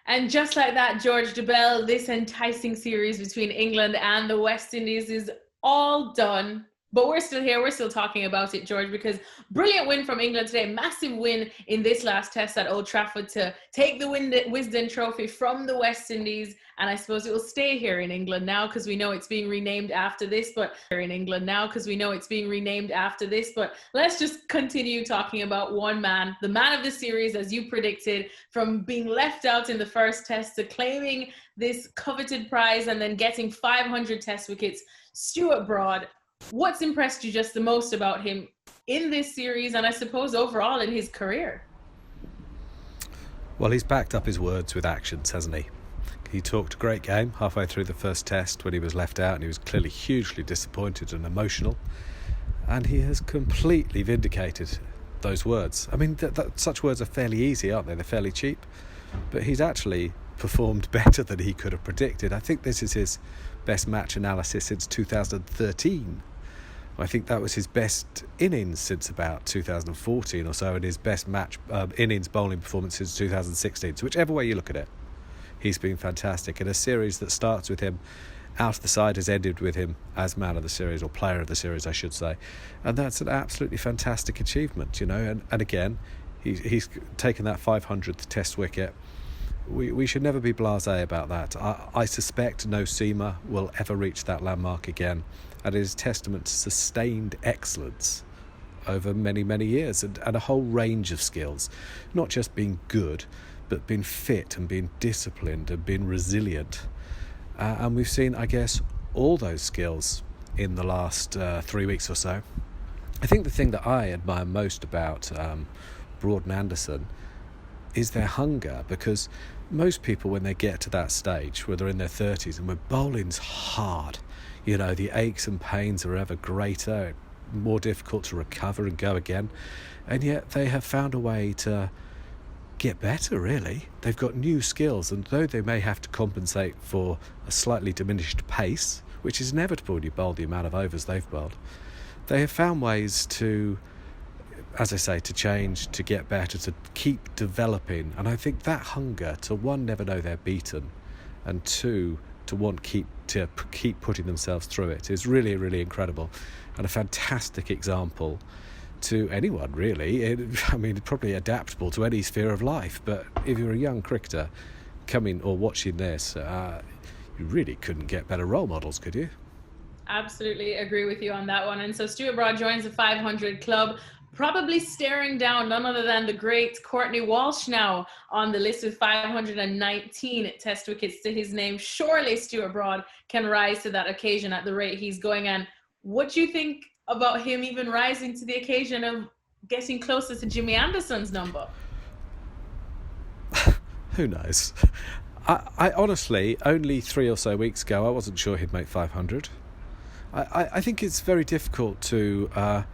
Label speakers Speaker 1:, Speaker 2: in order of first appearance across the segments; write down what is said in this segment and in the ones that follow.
Speaker 1: And just like that, George Dobell, this enticing series between England and the West Indies is all done. But we're still here. We're still talking about it, George, because brilliant win from England today. Massive win in this last test at Old Trafford to take the Wisden Trophy from the West Indies. And I suppose it will stay here in England now because we know it's being renamed after this. But let's just continue talking about one man, the man of the series, as you predicted, from being left out in the first test to claiming this coveted prize and then getting 500 test wickets. Stuart Broad. What's impressed you just the most about him in this series and I suppose overall in his career?
Speaker 2: Well, he's backed up his words with actions, hasn't he? He talked a great game halfway through the first test when he was left out and he was clearly hugely disappointed and emotional. And he has completely vindicated those words. I mean, such words are fairly easy, aren't they? They're fairly cheap. But he's actually performed better than he could have predicted. I think this is his best match analysis since 2013. I think that was his best innings since about 2014 or so, and his best match innings bowling performance since 2016. So whichever way you look at it, he's been fantastic. And a series that starts with him out of the side has ended with him as man of the series, or player of the series, I should say. And that's an absolutely fantastic achievement, you know. And again, he's taken that 500th test wicket. We should never be blasé about that. I suspect no seamer will ever reach that landmark again. And it is testament to sustained excellence over many, many years and a whole range of skills. Not just being good, but being fit and being disciplined and being resilient. And we've seen, I guess, all those skills in the last 3 weeks or so. I think the thing that I admire most about Broad and Anderson is their hunger, because most people, when they get to that stage where they're in their 30s and where bowling's hard, you know, the aches and pains are ever greater, more difficult to recover and go again, and yet they have found a way to get better, really. They've got new skills, and though they may have to compensate for a slightly diminished pace, which is inevitable when you bowl the amount of overs they've bowled, they have found ways to, as I say, to change, to get better, to keep developing. And I think that hunger to, one, never know they're beaten, and two, to want to keep putting themselves through it is really, really incredible, and a fantastic example to anyone, really. I mean, probably adaptable to any sphere of life, but if you're a young cricketer coming or watching this, you really couldn't get better role models, could you?
Speaker 1: Absolutely agree with you on that one. And so Stuart Broad joins the 500 club, probably staring down none other than the great Courtney Walsh now on the list with 519 test wickets to his name. Surely Stuart Broad can rise to that occasion at the rate he's going. And what do you think about him even rising to the occasion of getting closer to Jimmy Anderson's number?
Speaker 2: Who knows? I honestly, only 3 or so weeks ago, I wasn't sure he'd make 500. I think it's very difficult to...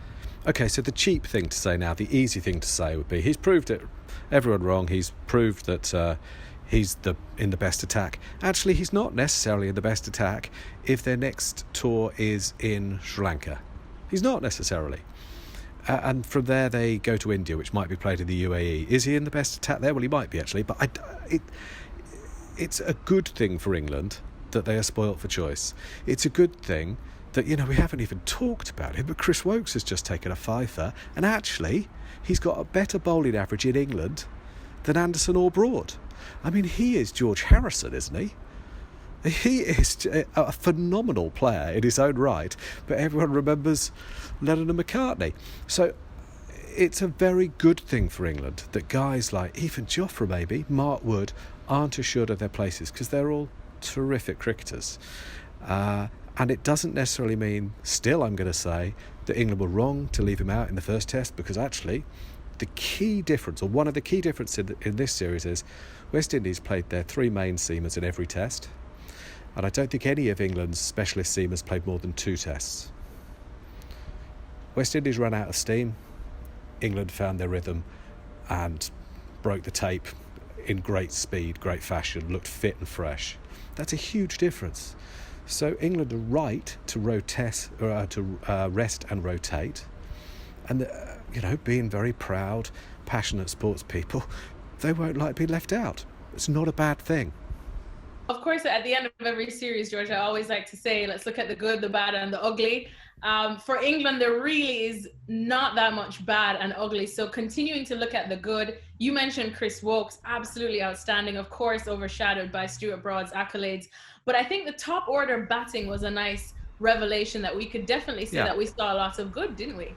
Speaker 2: Okay, so the cheap thing to say now, the easy thing to say would be he's proved everyone wrong. He's proved that he's in the best attack. Actually, he's not necessarily in the best attack if their next tour is in Sri Lanka. He's not necessarily. And from there they go to India, which might be played in the UAE. Is he in the best attack there? Well, he might be, actually. But it's a good thing for England that they are spoilt for choice. It's a good thing that, you know, we haven't even talked about him, but Chris Woakes has just taken a fifer, and actually he's got a better bowling average in England than Anderson or Broad. I mean, he is George Harrison, isn't he? He is a phenomenal player in his own right, but everyone remembers Lennon and McCartney. So it's a very good thing for England that guys like even Jofra, maybe Mark Wood, aren't assured of their places, because they're all terrific cricketers. And it doesn't necessarily mean, still I'm going to say, that England were wrong to leave him out in the first test, because actually the key difference, or one of the key differences in this series, is West Indies played their 3 main seamers in every test, and I don't think any of England's specialist seamers played more than 2 tests. West Indies ran out of steam, England found their rhythm and broke the tape in great speed, great fashion, looked fit and fresh. That's a huge difference. So England are right to rest and rotate, and being very proud, passionate sports people, they won't like being left out. It's not a bad thing.
Speaker 1: Of course, at the end of every series, George, I always like to say, let's look at the good, the bad, and the ugly. For England, there really is not that much bad and ugly. So continuing to look at the good, you mentioned Chris Woakes, absolutely outstanding, of course, overshadowed by Stuart Broad's accolades. But I think the top order batting was a nice revelation that we could definitely say that we saw lots of good, didn't we?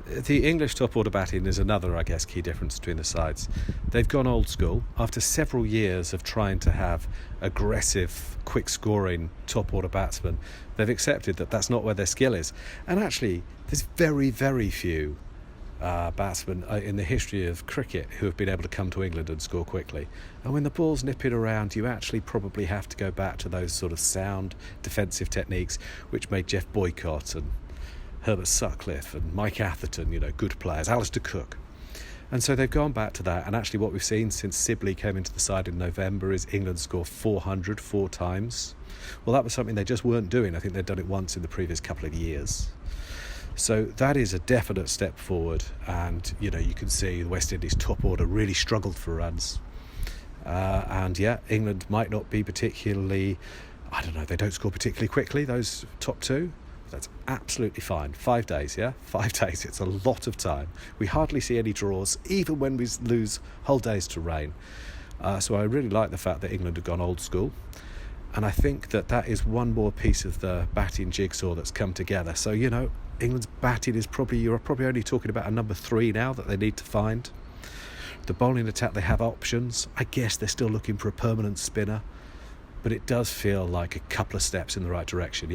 Speaker 2: The English top order batting is another, I guess, key difference between the sides. They've gone old school. After several years of trying to have aggressive, quick scoring top order batsmen, they've accepted that that's not where their skill is. And actually, there's very, very few batsmen in the history of cricket who have been able to come to England and score quickly. And when the ball's nipping around, you actually probably have to go back to those sort of sound defensive techniques which made Jeff Boycott and Herbert Sutcliffe and Mike Atherton, good players, Alistair Cook. And so they've gone back to that, and actually what we've seen since Sibley came into the side in November is England score 400 four times. Well, that was something they just weren't doing. I think they'd done it once in the previous couple of years. So that is a definite step forward, and you can see the West Indies top order really struggled for runs. England might not be particularly, they don't score particularly quickly, those top two. That's absolutely fine. 5 days, 5 days. It's a lot of time. We hardly see any draws, even when we lose whole days to rain. So I really like the fact that England have gone old school. And I think that is one more piece of the batting jigsaw that's come together. So, England's batting is you're probably only talking about a number 3 now that they need to find. The bowling attack, they have options. I guess they're still looking for a permanent spinner. But it does feel like a couple of steps in the right direction,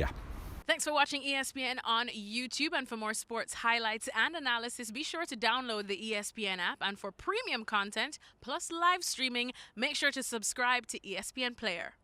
Speaker 1: Thanks for watching ESPN on YouTube, and for more sports highlights and analysis, be sure to download the ESPN app, and for premium content plus live streaming, make sure to subscribe to ESPN Player.